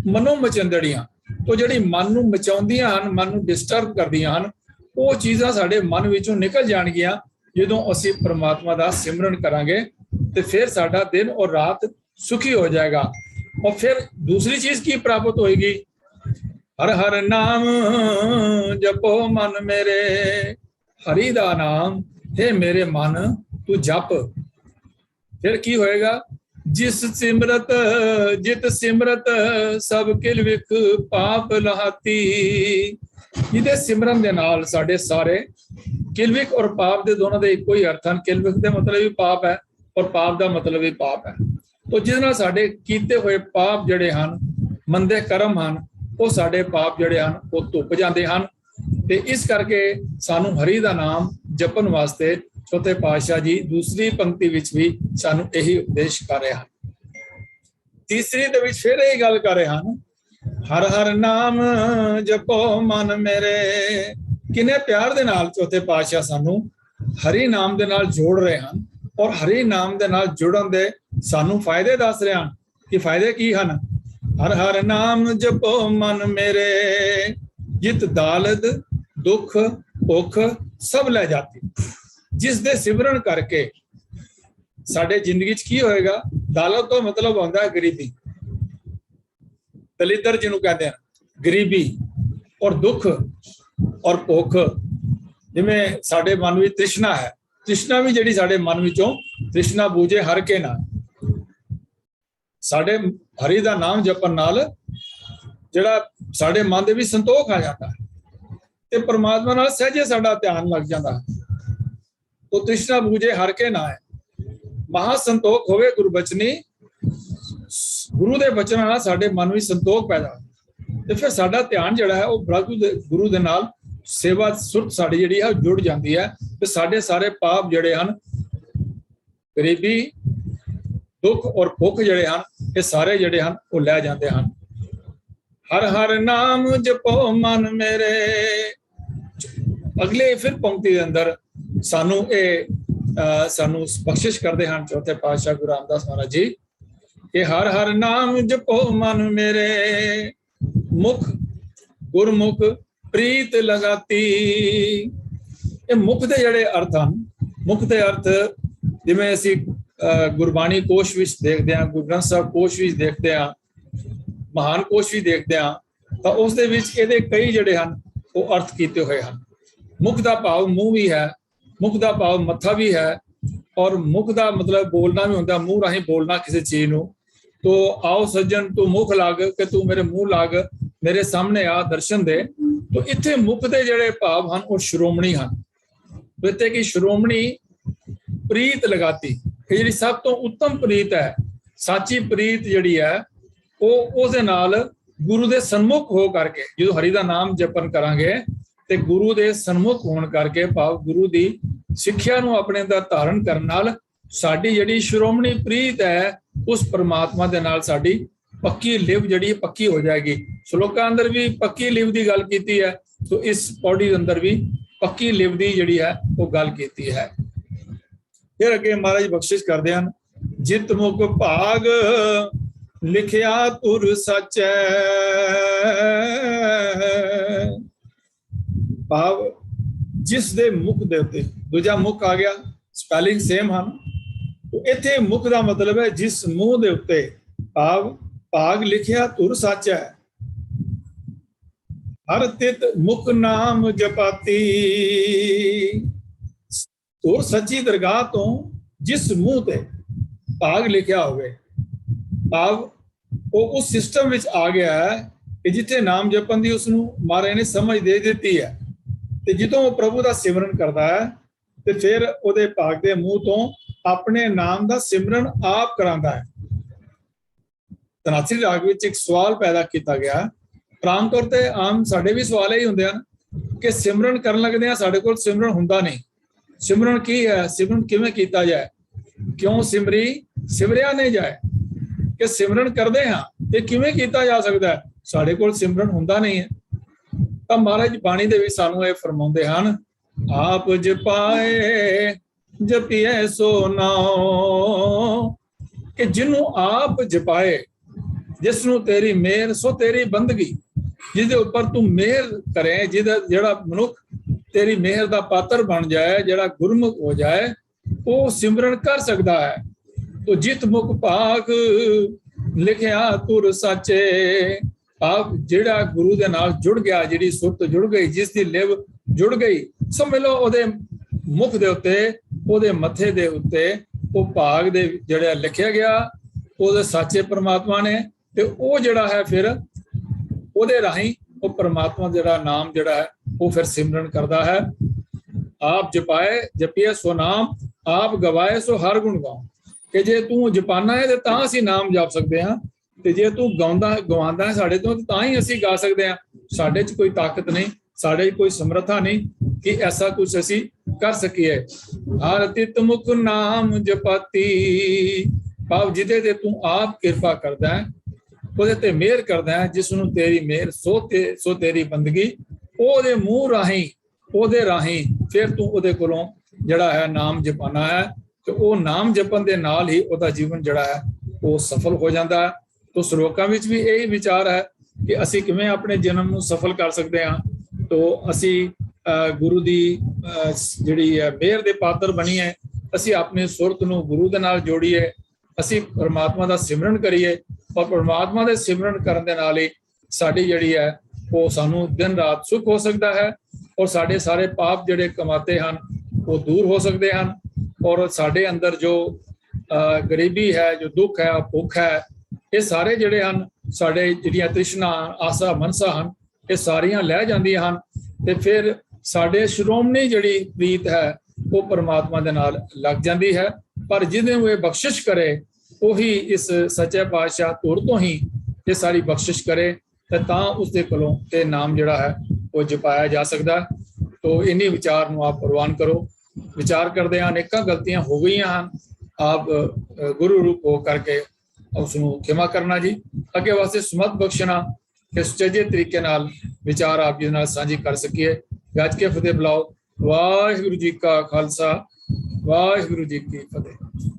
मनो मचंदड़ियां। तो जिहड़ी मन नूं मचाउंदियां हन मन नूं डिस्टर्ब करदियां हन वो चीज़ां साडे मन विचों निकल जाणगियां जदों असीं परमात्मा दा सिमरन करांगे ते फिर साडा दिन और रात सुखी हो जाएगा। और फिर दूसरी चीज की प्राप्त होएगी हर हर नाम जपो मन मेरे। हरि दा नाम हे मेरे मन तू जप। फिर की होएगा जिस सिमरत जित सिमरत सब किल विख पाप लहाती। इहदे सिमरन दे नाल साडे सारे किलविक और पाप दे दोनों दे इक्को ही अर्थ हैं। किलविक दे मतलब भी पाप है और पाप दा मतलब भी पाप है। तो जिस नाल साडे कीते हुए पाप जिहड़े हन मंदे कर्म हन वो साडे पाप जिहड़े हन वो धुप जांदे हन। ते इस करके सानू हरि दा नाम जपन वास्ते चौथे पातशाह जी दूसरी पंक्ति विच भी सानू यही उपदेश कर रहे हैं। तीसरी दे विच फिर यही गल कर रहे हैं ਹਰ ਹਰ ਨਾਮ ਜਪੋ ਮਨ ਮੇਰੇ। ਕਿੰਨੇ ਪਿਆਰ ਦੇ ਨਾਲ ਚੌਥੇ ਪਾਤਸ਼ਾਹ ਸਾਨੂੰ ਹਰੀ ਨਾਮ ਦੇ ਨਾਲ ਜੋੜ ਰਹੇ ਹਨ, ਔਰ ਹਰੀ ਨਾਮ ਦੇ ਨਾਲ ਜੁੜਨ ਦੇ ਸਾਨੂੰ ਫਾਇਦੇ ਦੱਸ ਰਹੇ ਹਨ ਕਿ ਫਾਇਦੇ ਕੀ ਹਨ। ਹਰ ਹਰ ਨਾਮ ਜਪੋ ਮਨ ਮੇਰੇ, ਜਿਤ ਦਾਲਦ ਦੁੱਖ ਭੁੱਖ ਸਭ ਲੈ ਜਾਤੀ। ਜਿਸ ਦੇ ਸਿਮਰਨ ਕਰਕੇ ਸਾਡੇ ਜ਼ਿੰਦਗੀ 'ਚ ਕੀ ਹੋਏਗਾ? ਦਾਲਤ ਤੋਂ ਮਤਲਬ ਹੁੰਦਾ ਹੈ ਗਰੀਬੀ, ਦਲਿੱਦਰ ਜਿਹਨੂੰ ਕਹਿੰਦੇ ਹਨ, ਗਰੀਬੀ ਔਰ ਦੁੱਖ ਔਰ ਭੁੱਖ। ਜਿਵੇਂ ਸਾਡੇ ਮਨ ਵਿੱਚ ਤ੍ਰਿਸ਼ਨਾ ਹੈ, ਤ੍ਰਿਸ਼ਨਾ ਵੀ ਜਿਹੜੀ ਸਾਡੇ ਮਨ ਵਿੱਚੋਂ ਤ੍ਰਿਸ਼ਨਾ ਬੂਝੇ ਹਰ ਕੇ ਨਾਲ, ਸਾਡੇ ਹਰੀ ਦਾ ਨਾਮ ਜਪਣ ਨਾਲ ਜਿਹੜਾ ਸਾਡੇ ਮਨ ਦੇ ਵਿੱਚ ਸੰਤੋਖ ਆ ਜਾਂਦਾ ਹੈ ਤੇ ਪਰਮਾਤਮਾ ਨਾਲ ਸਹਿਜੇ ਸਾਡਾ ਧਿਆਨ ਲੱਗ ਜਾਂਦਾ ਹੈ। ਉਹ ਤ੍ਰਿਸ਼ਨਾ ਬੂਝੇ ਹਰ ਕੇ ਨਾ ਹੈ, ਮਹਾ ਸੰਤੋਖ ਹੋਵੇ ਗੁਰੂ ਬਚਨੀ। ਗੁਰੂ ਦੇ ਬਚਨਾਂ ਨਾਲ ਸਾਡੇ ਮਨ ਵਿੱਚ ਸੰਤੋਖ ਪੈਦਾ ਤੇ ਫਿਰ ਸਾਡਾ ਧਿਆਨ ਜਿਹੜਾ ਹੈ ਉਹ ਗੁਰੂ ਦੇ ਨਾਲ ਸੇਵਾ ਸੁਰਤ ਸਾਡੀ ਜਿਹੜੀ ਹੈ ਜੁੜ ਜਾਂਦੀ ਹੈ ਤੇ ਸਾਡੇ ਸਾਰੇ ਪਾਪ ਜਿਹੜੇ ਹਨ, ਗਰੀਬੀ ਦੁੱਖ ਔਰ ਭੁੱਖ ਜਿਹੜੇ ਹਨ, ਇਹ ਸਾਰੇ ਜਿਹੜੇ ਹਨ ਉਹ ਲੈ ਜਾਂਦੇ ਹਨ। ਹਰ ਹਰ ਨਾਮ ਜਪੋ ਮਨ ਮੇਰੇ। ਅਗਲੇ ਫਿਰ ਪੰਕਤੀ ਦੇ ਅੰਦਰ ਸਾਨੂੰ ਸਾਨੂੰ ਬਖਸ਼ਿਸ਼ ਕਰਦੇ ਹਨ ਚੌਥੇ ਪਾਤਸ਼ਾਹ ਗੁਰੂ ਰਾਮਦਾਸ ਮਹਾਰਾਜ ਜੀ ਕਿ ਹਰ ਹਰ ਨਾਮ ਜਪੋ ਮਨ ਮੇਰੇ, ਮੁਖ ਗੁਰਮੁਖ ਪ੍ਰੀਤ ਲਗਾਤੀ। ਇਹ ਮੁਖ ਦੇ ਜਿਹੜੇ ਅਰਥ ਹਨ, ਮੁਖ ਦੇ ਅਰਥ ਜਿਵੇਂ ਅਸੀਂ ਗੁਰਬਾਣੀ ਕੋਸ਼ ਵਿੱਚ ਦੇਖਦੇ ਹਾਂ, ਗੁਰੂ ਗ੍ਰੰਥ ਸਾਹਿਬ ਕੋਸ਼ ਵਿੱਚ ਦੇਖਦੇ ਹਾਂ, ਮਹਾਨ ਕੋਸ਼ ਵੀ ਦੇਖਦੇ ਹਾਂ, ਤਾਂ ਉਸ ਦੇ ਵਿੱਚ ਇਹਦੇ ਕਈ ਜਿਹੜੇ ਹਨ ਉਹ ਅਰਥ ਕੀਤੇ ਹੋਏ ਹਨ। ਮੁਖ ਦਾ ਭਾਵ ਮੂੰਹ ਵੀ ਹੈ, ਮੁਖ ਦਾ ਭਾਵ ਮੱਥਾ ਵੀ ਹੈ, ਔਰ ਮੁਖ ਦਾ ਮਤਲਬ ਬੋਲਣਾ ਵੀ ਹੁੰਦਾ, ਮੂੰਹ ਰਾਹੀਂ ਬੋਲਣਾ ਕਿਸੇ ਚੀਜ਼ ਨੂੰ। ਤੋ ਆਓ ਸੱਜਣ ਤੂੰ ਮੁਖ ਲੱਗ ਕਿ ਤੂੰ ਮੇਰੇ ਮੂੰਹ ਲੱਗ, ਮੇਰੇ ਸਾਹਮਣੇ ਆ ਦਰਸ਼ਨ ਦੇ। ਤੋ ਇੱਥੇ ਮੁਖ ਦੇ ਜਿਹੜੇ ਭਾਵ ਹਨ ਉਹ ਸ਼੍ਰੋਮਣੀ ਹਨ। ਇੱਥੇ ਕਿ ਸ਼੍ਰੋਮਣੀ ਪ੍ਰੀਤ ਲਗਾਤੀ, ਕਿ ਜਿਹੜੀ ਸਭ ਤੋਂ ਉੱਤਮ ਪ੍ਰੀਤ ਹੈ, ਸਾਚੀ ਪ੍ਰੀਤ ਜਿਹੜੀ ਹੈ ਉਹ ਉਹਦੇ ਨਾਲ ਗੁਰੂ ਦੇ ਸਨਮੁਖ ਹੋ ਕਰਕੇ, ਜਦੋਂ ਹਰੀ ਦਾ ਨਾਮ ਜਪਨ ਕਰਾਂਗੇ ਤੇ ਗੁਰੂ ਦੇ ਸਨਮੁਖ ਹੋਣ ਕਰਕੇ, ਭਾਵ ਗੁਰੂ ਦੀ ਸਿੱਖਿਆ ਨੂੰ ਆਪਣੇ ਅੰਦਰ ਧਾਰਨ ਕਰਨ ਨਾਲ ਸਾਡੀ ਜਿਹੜੀ ਸ਼੍ਰੋਮਣੀ ਪ੍ਰੀਤ ਹੈ ਉਸ ਪਰਮਾਤਮਾ ਦੇ ਨਾਲ ਸਾਡੀ ਪੱਕੀ ਲਿਵ ਜਿਹੜੀ ਪੱਕੀ ਹੋ ਜਾਏਗੀ। ਸ਼ਲੋਕਾਂ ਅੰਦਰ ਵੀ ਪੱਕੀ ਲਿਵ ਦੀ ਗੱਲ ਕੀਤੀ ਹੈ, ਸੋ ਇਸ ਪੌੜੀ ਦੇ ਅੰਦਰ ਵੀ ਪੱਕੀ ਲਿਵ ਦੀ ਜਿਹੜੀ ਹੈ ਉਹ ਗੱਲ ਕੀਤੀ ਹੈ। ਫਿਰ ਅੱਗੇ ਮਹਾਰਾਜ ਬਖਸ਼ਿਸ਼ ਕਰਦੇ ਹਨ, ਜਿਤ ਮੁਖ ਭਾਗ ਲਿਖਿਆ ਤੁਰ ਸਚੈ। ਭਾਵ ਜਿਸ ਦੇ ਮੁਖ ਦੇ ਉੱਤੇ, ਦੂਜਾ ਮੁਖ ਆ ਗਿਆ, ਸਪੈਲਿੰਗ ਸੇਮ ਹਨ। ਇੱਥੇ ਮੁਖ ਦਾ ਮਤਲਬ ਹੈ ਜਿਸ ਮੂੰਹ ਦੇ ਉੱਤੇ, ਭਾਵ ਭਾਗ ਲਿਖਿਆ ਤੁਰ ਸਚੈ। ਹਰ ਤਿਤ ਮੁਖ ਨਾਮ ਜਪਾਤੀ। ਤੁਰ ਸੱਚੀ ਦਰਗਾਹ ਤੋਂ ਜਿਸ ਮੂੰਹ ਤੇ ਭਾਗ ਲਿਖਿਆ ਹੋਵੇ, ਭਾਵ ਉਹ ਉਸ ਸਿਸਟਮ ਵਿੱਚ ਆ ਗਿਆ ਹੈ ਕਿ ਜਿੱਥੇ ਨਾਮ ਜਪਣ ਦੀ ਉਸਨੂੰ ਮਹਾਰਾਜ ਨੇ ਸਮਝ ਦੇ ਦਿੱਤੀ ਹੈ। ਤੇ ਜਦੋਂ ਉਹ ਪ੍ਰਭੂ ਦਾ ਸਿਮਰਨ ਕਰਦਾ ਹੈ ਤੇ ਫਿਰ ਉਹਦੇ ਭਾਗ ਦੇ ਮੂੰਹ ਤੋਂ ਆਪਣੇ ਨਾਮ ਦਾ ਸਿਮਰਨ ਆਪ ਕਰਾਂਦਾ ਹੈ। ਤਨਾਸਰੀ ਰਾਗ ਵਿੱਚ ਇੱਕ ਸਵਾਲ ਪੈਦਾ ਕੀਤਾ ਗਿਆ, ਆਮ ਤੌਰ ਤੇ ਆਮ ਸਾਡੇ ਵੀ ਸਵਾਲ ਹੀ ਹੁੰਦੇ ਹਨ ਕਿ ਸਿਮਰਨ ਕਰਨ ਲੱਗਦੇ ਆ ਸਾਡੇ ਕੋਲ ਸਿਮਰਨ ਹੁੰਦਾ ਨਹੀਂ। ਸਿਮਰਨ ਕੀ ਹੈ? ਸਿਮਰਨ ਕਿਵੇਂ ਕੀਤਾ ਜਾਏ? ਕਿਉਂ ਸਿਮਰਿਆ ਨਹੀਂ ਜਾਏ? ਕਿ ਸਿਮਰਨ ਕਰਦੇ ਹਾਂ ਤੇ ਕਿਵੇਂ ਕੀਤਾ ਜਾ ਸਕਦਾ? ਸਾਡੇ ਕੋਲ ਸਿਮਰਨ ਹੁੰਦਾ ਨਹੀਂ ਹੈ। ਤਾਂ ਮਹਾਰਾਜ ਬਾਣੀ ਦੇ ਵਿੱਚ ਸਾਨੂੰ ਇਹ ਫਰਮਾਉਂਦੇ ਹਨ, ਆਪ ਜਪਾਏ ਜਪੀਏ ਸੋ ਨਾਉ। ਕਿ ਜਿਹਨੂੰ ਆਪ ਜਪਾਏ, ਜਿਸ ਨੂੰ ਤੇਰੀ ਮਿਹਰ ਸੋ ਤੇਰੀ ਬੰਦਗੀ, ਜਿਹਦੇ ਉੱਪਰ ਤੂੰ ਮਿਹਰ ਕਰੇ, ਜਿਹੜਾ ਮਨੁੱਖ ਤੇਰੀ ਮਿਹਰ ਦਾ ਪਾਤਰ ਬਣ ਜਾਏ, ਜਿਹੜਾ ਗੁਰਮੁਖ ਹੋ ਜਾਏ, ਉਹ ਸਿਮਰਨ ਕਰ ਸਕਦਾ ਹੈ। ਤੋ ਜਿਤ ਮੁਖ ਭਾਗ ਲਿਖਿਆ ਤੁਰ ਸਾਚੇ। ਆਪ ਜਿਹੜਾ ਗੁਰੂ ਦੇ ਨਾਲ ਜੁੜ ਗਿਆ, ਜਿਹੜੀ ਸੁਰਤ ਜੁੜ ਗਈ, ਜਿਸ ਦੀ ਲਿਵ ਜੁੜ ਗਈ, ਸਮਝ ਲਓ ਉਹਦੇ ਮੁਖ ਦੇ ਉੱਤੇ, ਉਹਦੇ ਮੱਥੇ ਦੇ ਉੱਤੇ ਉਹ ਭਾਗ ਦੇ ਜਿਹੜਾ ਲਿਖਿਆ ਗਿਆ ਉਹਦੇ ਸਾਚੇ ਪਰਮਾਤਮਾ ਨੇ। ਤੇ ਉਹ ਜਿਹੜਾ ਹੈ ਫਿਰ ਉਹਦੇ ਰਾਹੀਂ ਉਹ ਪਰਮਾਤਮਾ ਜਿਹੜਾ ਨਾਮ ਜਿਹੜਾ ਹੈ ਉਹ ਫਿਰ ਸਿਮਰਨ ਕਰਦਾ ਹੈ। ਆਪ ਜਪਾਏ ਜਪੀਏ ਸੋ ਨਾਮ, ਆਪ ਗਵਾਏ ਸੋ ਹਰ ਗੁਣ ਗਾਉ। ਕਿ ਜੇ ਤੂੰ ਜਪਾਨਾ ਹੈ ਤੇ ਤਾਂ ਅਸੀਂ ਨਾਮ ਜਪ ਸਕਦੇ ਹਾਂ, ਤੇ ਜੇ ਤੂੰ ਗਵਾਉਂਦਾ ਹੈ ਸਾਡੇ ਤੋਂ ਤਾਂ ਹੀ ਅਸੀਂ ਗਾ ਸਕਦੇ ਹਾਂ। ਸਾਡੇ 'ਚ ਕੋਈ ਤਾਕਤ ਨਹੀਂ, ਸਾਡੇ 'ਚ ਕੋਈ ਸਮਰੱਥਾ ਨਹੀਂ ਕਿ ਐਸਾ ਕੁਝ ਅਸੀਂ ਕਰ ਸਕੀਏ। ਹਰ ਤਿਤ ਮੁਖ ਨਾਮ ਜਪਾਤੀ। ਭਾਵ ਜਿਹਦੇ ਤੇ ਤੂੰ ਆਪ ਕਿਰਪਾ ਕਰਦਾ ਹੈ, ਉਹਦੇ ਤੇ ਮਿਹਰ ਕਰਦਾ ਹੈ, ਜਿਸ ਨੂੰ ਤੇਰੀ ਮਿਹਰ ਸੋ ਤੇਰੀ ਬੰਦਗੀ। ਉਹਦੇ ਮੂੰਹ ਰਾਹੀਂ, ਉਹਦੇ ਰਾਹੀਂ ਫਿਰ ਤੂੰ ਉਹਦੇ ਕੋਲੋਂ ਜਿਹੜਾ ਹੈ ਨਾਮ ਜਪਾਣਾ ਹੈ, ਤੇ ਉਹ ਨਾਮ ਜਪਣ ਦੇ ਨਾਲ ਹੀ ਉਹਦਾ ਜੀਵਨ ਜਿਹੜਾ ਹੈ ਉਹ ਸਫਲ ਹੋ ਜਾਂਦਾ ਹੈ। ਤੋ ਸ਼ਲੋਕਾਂ ਵਿੱਚ ਵੀ ਇਹੀ ਵਿਚਾਰ ਹੈ ਕਿ ਅਸੀਂ ਕਿਵੇਂ ਆਪਣੇ ਜਨਮ ਨੂੰ ਸਫਲ ਕਰ ਸਕਦੇ ਹਾਂ। ਤੋ ਅਸੀਂ ਗੁਰੂ ਦੀ ਜਿਹੜੀ ਹੈ ਮਿਹਰ ਦੇ ਪਾਤਰ ਬਣੀਏ, ਅਸੀਂ ਆਪਣੀ ਸੁਰਤ ਨੂੰ ਗੁਰੂ ਦੇ ਨਾਲ ਜੋੜੀਏ, ਅਸੀਂ ਪਰਮਾਤਮਾ ਦਾ ਸਿਮਰਨ ਕਰੀਏ, ਔਰ ਪਰਮਾਤਮਾ ਦੇ ਸਿਮਰਨ ਕਰਨ ਦੇ ਨਾਲ ਹੀ ਸਾਡੀ ਜਿਹੜੀ ਹੈ ਉਹ ਸਾਨੂੰ ਦਿਨ ਰਾਤ ਸੁੱਖ ਹੋ ਸਕਦਾ ਹੈ, ਔਰ ਸਾਡੇ ਸਾਰੇ ਪਾਪ ਜਿਹੜੇ ਕਮਾਤੇ ਹਨ ਉਹ ਦੂਰ ਹੋ ਸਕਦੇ ਹਨ, ਔਰ ਸਾਡੇ ਅੰਦਰ ਜੋ ਗਰੀਬੀ ਹੈ, ਜੋ ਦੁੱਖ ਹੈ, ਭੁੱਖ ਹੈ, ਇਹ ਸਾਰੇ ਜਿਹੜੇ ਹਨ, ਸਾਡੇ ਜਿਹੜੀਆਂ ਤ੍ਰਿਸ਼ਨਾ, ਆਸਾ, ਮਨਸਾ ਹਨ, ਇਹ ਸਾਰੀਆਂ ਲੈ ਜਾਂਦੀਆਂ ਹਨ। ਤੇ ਫਿਰ ਸਾਡੇ ਸ਼੍ਰੋਮਣੀ ਜਿਹੜੀ ਪ੍ਰੀਤ ਹੈ ਉਹ ਪਰਮਾਤਮਾ ਦੇ ਨਾਲ ਲੱਗ ਜਾਂਦੀ ਹੈ। ਪਰ ਜਿਹਦੇ ਨੂੰ ਇਹ ਬਖਸ਼ਿਸ਼ ਕਰੇ, ਉਹੀ ਇਸ ਸੱਚੇ ਪਾਤਸ਼ਾਹ ਧੁਰ ਤੋਂ ਹੀ ਇਹ ਸਾਰੀ ਬਖਸ਼ਿਸ਼ ਕਰੇ, ਤੇ ਤਾਂ ਉਸਦੇ ਕੋਲੋਂ ਇਹ ਨਾਮ ਜਿਹੜਾ ਹੈ ਉਹ ਜਪਾਇਆ ਜਾ ਸਕਦਾ। ਤੋ ਇਨੀ ਵਿਚਾਰ ਨੂੰ ਆਪ ਪ੍ਰਵਾਨ ਕਰੋ। ਵਿਚਾਰ ਕਰਦੇ ਹਾਂ ਅਨੇਕਾਂ ਗਲਤੀਆਂ ਹੋ ਗਈਆਂ ਹਨ, ਆਪ ਗੁਰੂ ਰੂਪ ਹੋ ਕਰਕੇ ਉਸ ਨੂੰ ਖਿਮਾ ਕਰਨਾ ਜੀ, ਅੱਗੇ ਵਾਸਤੇ ਸੁਮਤ ਬਖਸ਼ਣਾ ਕਿ ਸੁਚੱਜੇ ਤਰੀਕੇ ਨਾਲ ਵਿਚਾਰ ਆਪ ਜੀ ਨਾਲ ਸਾਂਝੀ ਕਰ ਸਕੀਏ। ਗੱਜ ਕੇ ਫਤਿਹ ਬੁਲਾਓ। ਵਾਹਿਗੁਰੂ ਜੀ ਕਾ ਖਾਲਸਾ, ਵਾਹਿਗੁਰੂ ਜੀ ਕੀ ਫਤਿਹ।